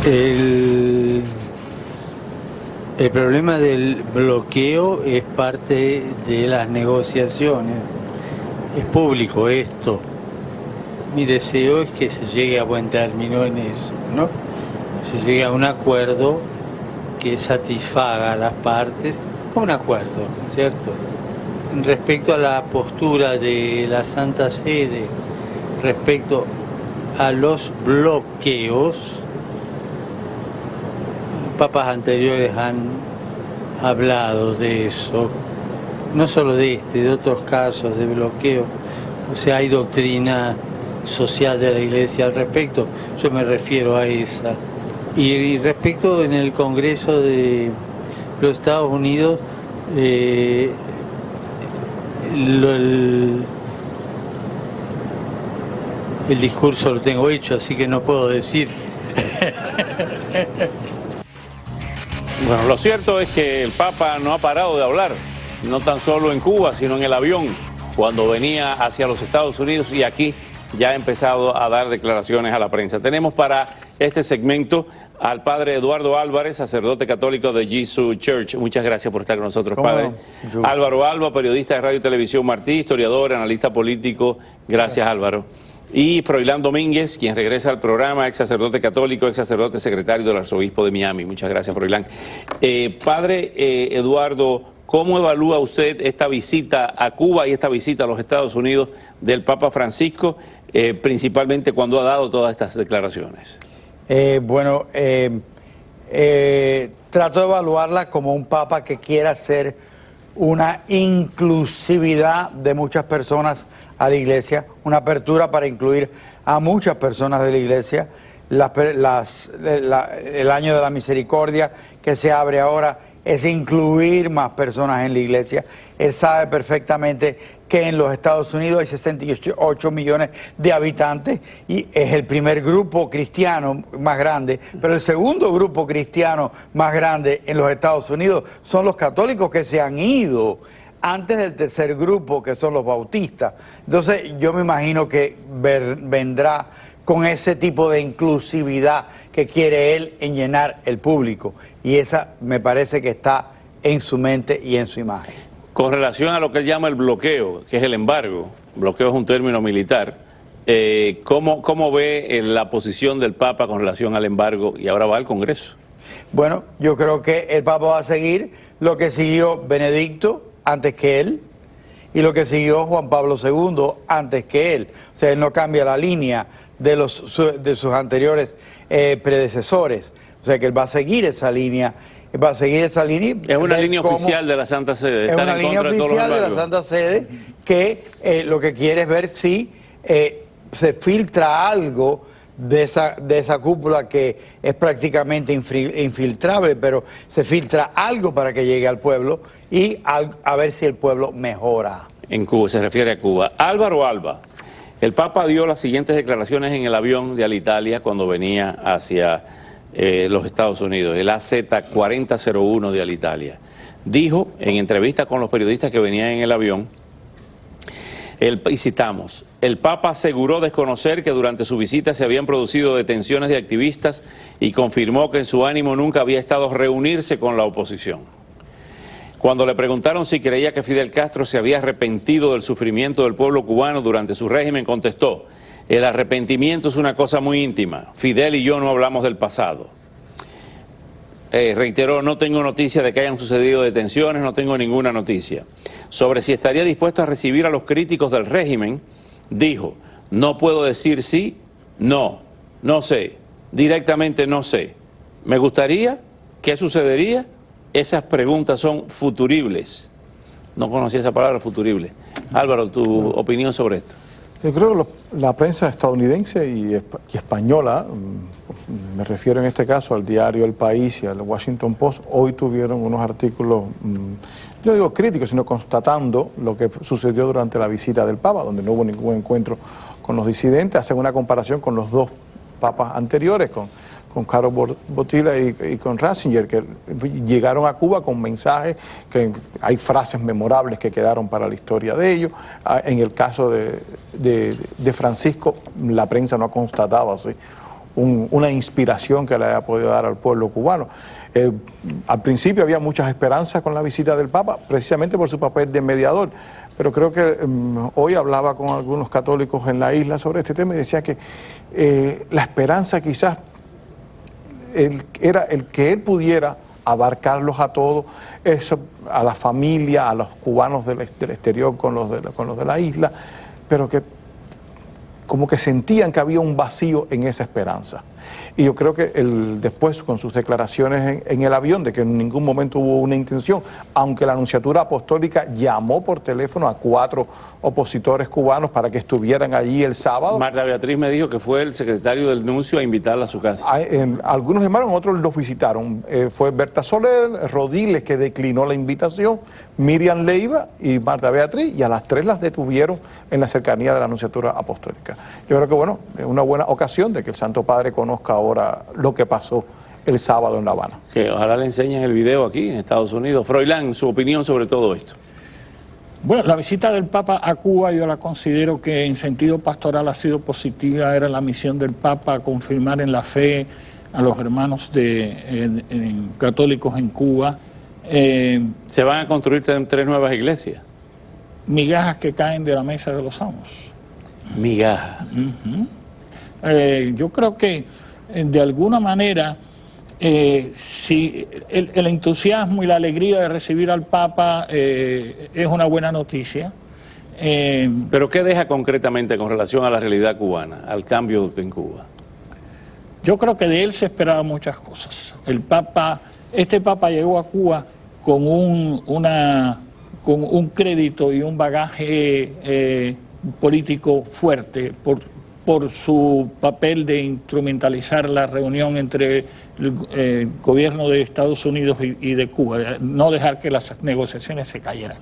El, el problema del bloqueo es parte de las negociaciones. Es público esto. Mi deseo es que se llegue a buen término en eso, ¿no? Se llegue a un acuerdo que satisfaga a las partes, un acuerdo, ¿cierto? Respecto a la postura de la Santa Sede, respecto a los bloqueos, papas anteriores han hablado de eso, no solo de este, de otros casos de bloqueo. O sea, hay doctrina social de la Iglesia al respecto, yo me refiero a esa. Y respecto en el Congreso de los Estados Unidos, el discurso lo tengo hecho, así que no puedo decir. Bueno, lo cierto es que el Papa no ha parado de hablar, no tan solo en Cuba, sino en el avión, cuando venía hacia los Estados Unidos, y aquí ya ha empezado a dar declaraciones a la prensa. Tenemos para este segmento al padre Eduardo Álvarez, sacerdote católico de Jesus Church. Muchas gracias por estar con nosotros, padre. Álvaro Alba, periodista de Radio y Televisión Martí, historiador, analista político. Gracias, Álvaro. Y Froilán Domínguez, quien regresa al programa, ex sacerdote católico, ex sacerdote secretario del arzobispo de Miami. Muchas gracias, Froilán. Padre Eduardo, ¿cómo evalúa usted esta visita a Cuba y esta visita a los Estados Unidos del Papa Francisco, principalmente cuando ha dado todas estas declaraciones? Trato de evaluarla como un Papa que quiera hacer una inclusividad de muchas personas a la Iglesia, una apertura para incluir a muchas personas de la Iglesia. El año de la misericordia que se abre ahora es incluir más personas en la Iglesia. Él sabe perfectamente que en los Estados Unidos hay 68 millones de habitantes y es el primer grupo cristiano más grande, pero el segundo grupo cristiano más grande en los Estados Unidos son los católicos que se han ido antes del tercer grupo, que son los bautistas. Entonces yo me imagino que vendrá con ese tipo de inclusividad que quiere él en llenar el público. Y esa me parece que está en su mente y en su imagen. Con relación a lo que él llama el bloqueo, que es el embargo, bloqueo es un término militar, ¿cómo ve la posición del Papa con relación al embargo? Y ahora va al Congreso. Bueno, yo creo que el Papa va a seguir lo que siguió Benedicto antes que él, y lo que siguió Juan Pablo II antes que él. O sea, él no cambia la línea de sus anteriores predecesores. O sea, que él va a seguir esa línea. Va a seguir esa línea. Es una línea oficial de la Santa Sede. Es una línea oficial de la Santa Sede que lo que quiere es ver si se filtra algo de esa cúpula que es prácticamente infiltrable, pero se filtra algo para que llegue al pueblo y a ver si el pueblo mejora. En Cuba, se refiere a Cuba. Álvaro Alba, el Papa dio las siguientes declaraciones en el avión de Alitalia cuando venía hacia los Estados Unidos, el AZ4001 de Alitalia. Dijo en entrevista con los periodistas que venían en el avión, y citamos, el Papa aseguró desconocer que durante su visita se habían producido detenciones de activistas y confirmó que en su ánimo nunca había estado reunirse con la oposición. Cuando le preguntaron si creía que Fidel Castro se había arrepentido del sufrimiento del pueblo cubano durante su régimen, contestó, el arrepentimiento es una cosa muy íntima, Fidel y yo no hablamos del pasado. Reiteró, no tengo noticia de que hayan sucedido detenciones, no tengo ninguna noticia. Sobre si estaría dispuesto a recibir a los críticos del régimen, dijo, no puedo decir sí, no sé, directamente no sé. Me gustaría, ¿qué sucedería? Esas preguntas son futuribles. No conocía esa palabra, futurible. Álvaro, tu opinión sobre esto. Yo creo que la prensa estadounidense y española, me refiero en este caso al diario El País y al Washington Post, hoy tuvieron unos artículos, yo digo críticos, sino constatando lo que sucedió durante la visita del Papa, donde no hubo ningún encuentro con los disidentes, hacen una comparación con los dos papas anteriores, con Karol Wojtyła y con Ratzinger, que llegaron a Cuba con mensajes, que hay frases memorables que quedaron para la historia de ellos. En el caso de Francisco, la prensa no ha constatado así una inspiración que le haya podido dar al pueblo cubano. Al principio había muchas esperanzas con la visita del Papa, precisamente por su papel de mediador, pero creo que hoy hablaba con algunos católicos en la isla sobre este tema y decía que la esperanza quizás era el que él pudiera abarcarlos a todos, eso, a la familia, a los cubanos del exterior con los de la isla, pero que como que sentían que había un vacío en esa esperanza. Y yo creo que después, con sus declaraciones en el avión, de que en ningún momento hubo una intención, aunque la Nunciatura Apostólica llamó por teléfono a 4 opositores cubanos para que estuvieran allí el sábado. Marta Beatriz me dijo que fue el secretario del nuncio a invitarla a su casa. Algunos llamaron, otros los visitaron. Fue Berta Soler, Rodiles, que declinó la invitación, Miriam Leiva y Marta Beatriz, y a las 3 las detuvieron en la cercanía de la Nunciatura Apostólica. Yo creo que, bueno, es una buena ocasión de que el Santo Padre conozca ahora lo que pasó el sábado en La Habana. Que ojalá le enseñen el video aquí en Estados Unidos. Froilán, su opinión sobre todo esto. Bueno, la visita del Papa a Cuba yo la considero que en sentido pastoral ha sido positiva. Era la misión del Papa confirmar en la fe a los hermanos católicos en Cuba. Se van a construir 3 nuevas iglesias. Migajas que caen de la mesa de los amos. Migajas. Yo creo que de alguna manera si el entusiasmo y la alegría de recibir al Papa es una buena noticia. ¿Pero qué deja concretamente con relación a la realidad cubana, al cambio en Cuba? Yo creo que de él se esperaban muchas cosas. Este Papa llegó a Cuba con un crédito y un bagaje político fuerte por su papel de instrumentalizar la reunión entre el gobierno de Estados Unidos y de Cuba, no dejar que las negociaciones se cayeran.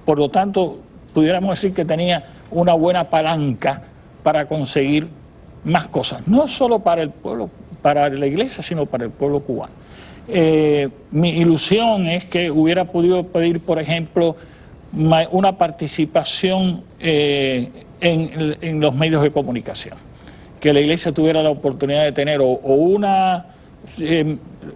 Por lo tanto, pudiéramos decir que tenía una buena palanca para conseguir más cosas, no solo para el pueblo, para la iglesia, sino para el pueblo cubano. Mi ilusión es que hubiera podido pedir, por ejemplo, una participación en los medios de comunicación, que la iglesia tuviera la oportunidad de tener o una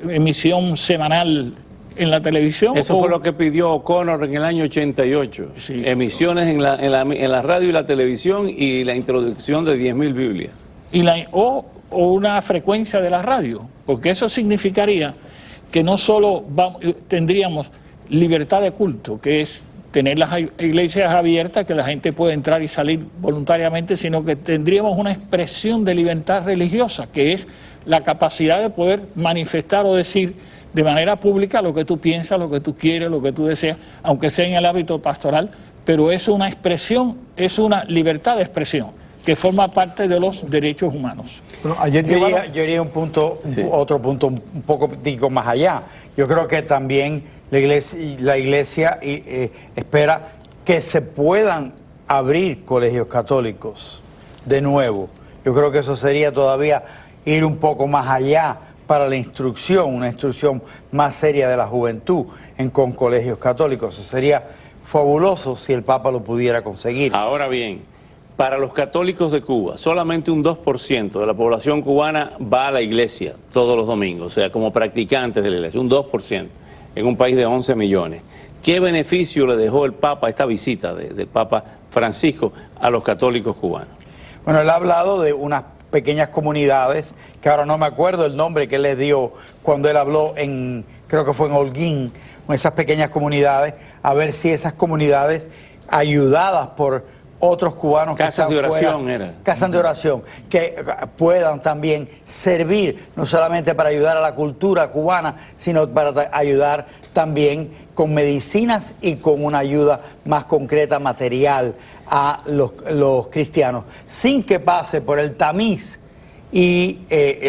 emisión semanal en la televisión. Eso fue lo que pidió O'Connor en el año 88, sí, emisiones en la radio y la televisión y la introducción de 10.000 Biblias. O una frecuencia de la radio, porque eso significaría que no solo tendríamos libertad de culto, que es tener las iglesias abiertas, que la gente puede entrar y salir voluntariamente, sino que tendríamos una expresión de libertad religiosa, que es la capacidad de poder manifestar o decir de manera pública lo que tú piensas, lo que tú quieres, lo que tú deseas, aunque sea en el ámbito pastoral, pero es una expresión, es una libertad de expresión que forma parte de los derechos humanos. Bueno, yo iría un punto, sí, otro punto un poco más allá. Yo creo que también la iglesia espera que se puedan abrir colegios católicos de nuevo. Yo creo que eso sería todavía ir un poco más allá para la instrucción, una instrucción más seria de la juventud con colegios católicos. Eso sería fabuloso si el Papa lo pudiera conseguir. Ahora bien, para los católicos de Cuba, solamente un 2% de la población cubana va a la iglesia todos los domingos, o sea, como practicantes de la iglesia, un 2%, en un país de 11 millones. ¿Qué beneficio le dejó el Papa, esta visita del Papa Francisco, a los católicos cubanos? Bueno, él ha hablado de unas pequeñas comunidades, que ahora no me acuerdo el nombre que él le dio cuando él habló creo que fue en Holguín, esas pequeñas comunidades, a ver si esas comunidades ayudadas por otros cubanos casas de oración fuera, casas de oración, que puedan también servir no solamente para ayudar a la cultura cubana, sino para ayudar también con medicinas y con una ayuda más concreta, material, a los cristianos, sin que pase por el tamiz y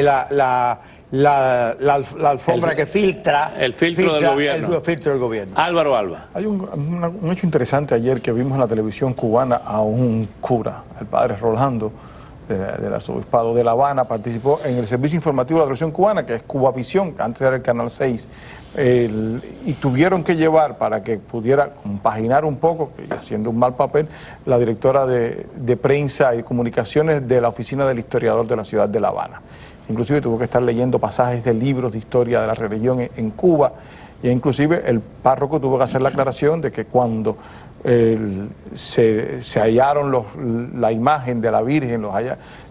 la alfombra que filtra el filtro del gobierno. El filtro del gobierno. Álvaro Alba. Hay un hecho interesante ayer que vimos en la televisión cubana a un cura, el padre Rolando, del Arzobispado de La Habana, participó en el servicio informativo de la televisión cubana, que es Cubavisión, que antes era el Canal 6, y tuvieron que llevar, para que pudiera compaginar un poco, haciendo un mal papel, la directora de prensa y comunicaciones de la oficina del historiador de la ciudad de La Habana. Inclusive tuvo que estar leyendo pasajes de libros de historia de la religión en Cuba, y inclusive el párroco tuvo que hacer la aclaración de que cuando se hallaron la imagen de la Virgen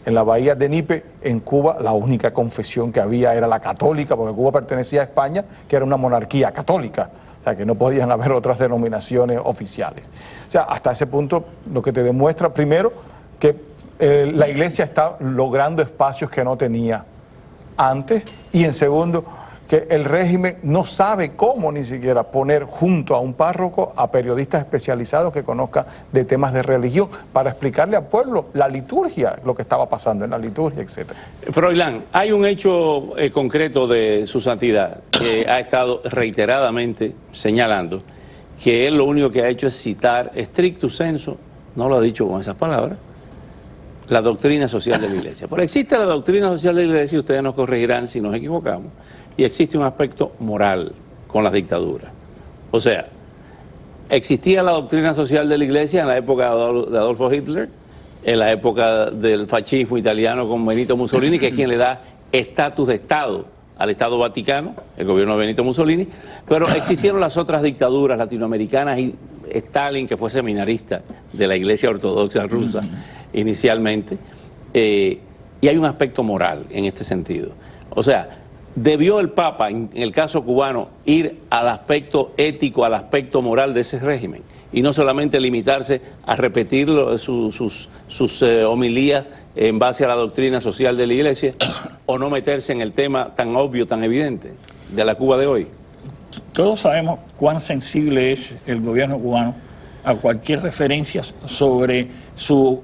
en la bahía de Nipe, en Cuba la única confesión que había era la católica, porque Cuba pertenecía a España, que era una monarquía católica, o sea que no podían haber otras denominaciones oficiales. O sea, hasta ese punto lo que te demuestra, primero, que la Iglesia está logrando espacios que no tenía antes, y en segundo, que el régimen no sabe cómo ni siquiera poner junto a un párroco a periodistas especializados que conozcan de temas de religión para explicarle al pueblo la liturgia, lo que estaba pasando en la liturgia, etc. Froilán, hay un hecho concreto de su santidad que ha estado reiteradamente señalando que él lo único que ha hecho es citar stricto sensu, no lo ha dicho con esas palabras, la doctrina social de la Iglesia. Pero existe la doctrina social de la Iglesia, y ustedes nos corregirán si nos equivocamos, y existe un aspecto moral con las dictaduras. O sea, existía la doctrina social de la Iglesia en la época de Adolfo Hitler, en la época del fascismo italiano con Benito Mussolini, que es quien le da estatus de Estado al Estado Vaticano, el gobierno de Benito Mussolini, pero existieron las otras dictaduras latinoamericanas y Stalin, que fue seminarista de la Iglesia Ortodoxa rusa inicialmente, y hay un aspecto moral en este sentido. O sea, ¿debió el Papa, en el caso cubano, ir al aspecto ético, al aspecto moral de ese régimen? Y no solamente limitarse a repetir sus homilías en base a la doctrina social de la Iglesia, o no meterse en el tema tan obvio, tan evidente de la Cuba de hoy. Todos sabemos cuán sensible es el gobierno cubano a cualquier referencia sobre su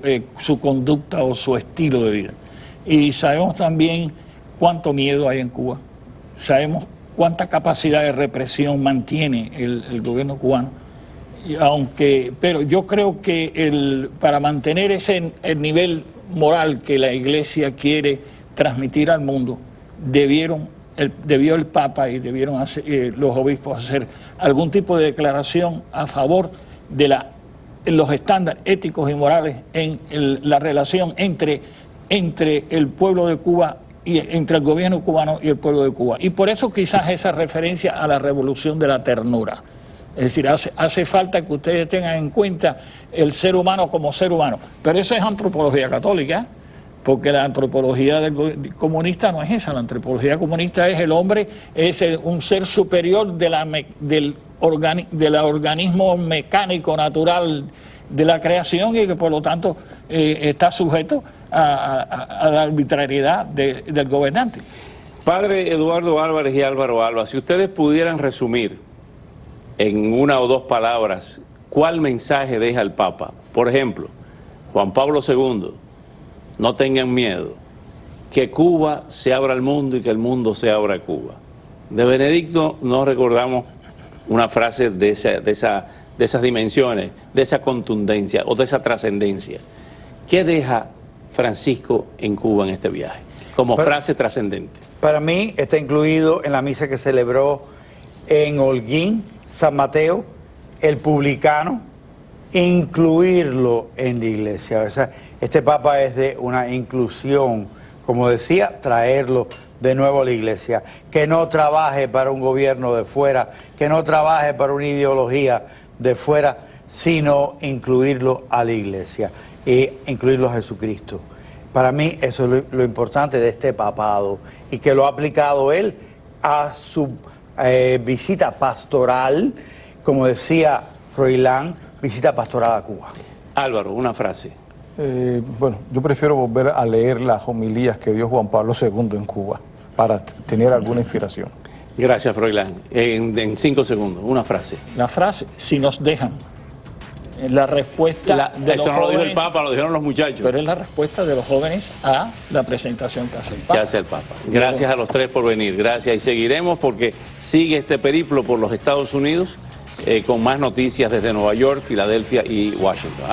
conducta o su estilo de vida. Y sabemos también cuánto miedo hay en Cuba, sabemos cuánta capacidad de represión mantiene el gobierno cubano, pero yo creo que para mantener el nivel moral que la Iglesia quiere transmitir al mundo, debió el Papa y debieron los obispos hacer algún tipo de declaración a favor de los estándares éticos y morales en la relación entre el pueblo de Cuba y entre el gobierno cubano y el pueblo de Cuba. Y por eso quizás esa referencia a la revolución de la ternura. Es decir, hace falta que ustedes tengan en cuenta el ser humano como ser humano. Pero eso es antropología católica, porque la antropología del comunista no es esa. La antropología comunista es el hombre, es un ser superior del organismo mecánico natural de la creación, y que por lo tanto está sujeto a la arbitrariedad del gobernante. Padre Eduardo Álvarez y Álvaro Alba, si ustedes pudieran resumir en una o dos palabras cuál mensaje deja el Papa. Por ejemplo, Juan Pablo II, no tengan miedo, que Cuba se abra al mundo y que el mundo se abra a Cuba. De Benedicto no recordamos una frase de esas dimensiones, de esa contundencia o de esa trascendencia. ¿Qué deja Francisco en Cuba en este viaje como frase trascendente? Para mí está incluido en la misa que celebró en Holguín, San Mateo, el publicano, incluirlo en la Iglesia. O sea, este Papa es de una inclusión, como decía, traerlo de nuevo a la Iglesia, que no trabaje para un gobierno de fuera, que no trabaje para una ideología de fuera, sino incluirlo a la Iglesia e incluirlo a Jesucristo. Para mí eso es lo importante de este papado, y que lo ha aplicado él a su visita pastoral, como decía Froilán, visita pastoral a Cuba. Álvaro, una frase. Bueno, yo prefiero volver a leer las homilías que dio Juan Pablo II en Cuba para tener alguna inspiración. Gracias, Froilán. En 5 segundos, una frase. La frase, si nos dejan. La respuesta de eso los no lo dijo jóvenes, el Papa, lo dijeron los muchachos. pero es la respuesta de los jóvenes a la presentación que hace el Papa. Que hace el Papa. Gracias a los tres por venir, gracias. Y seguiremos porque sigue este periplo por los Estados Unidos con más noticias desde Nueva York, Filadelfia y Washington.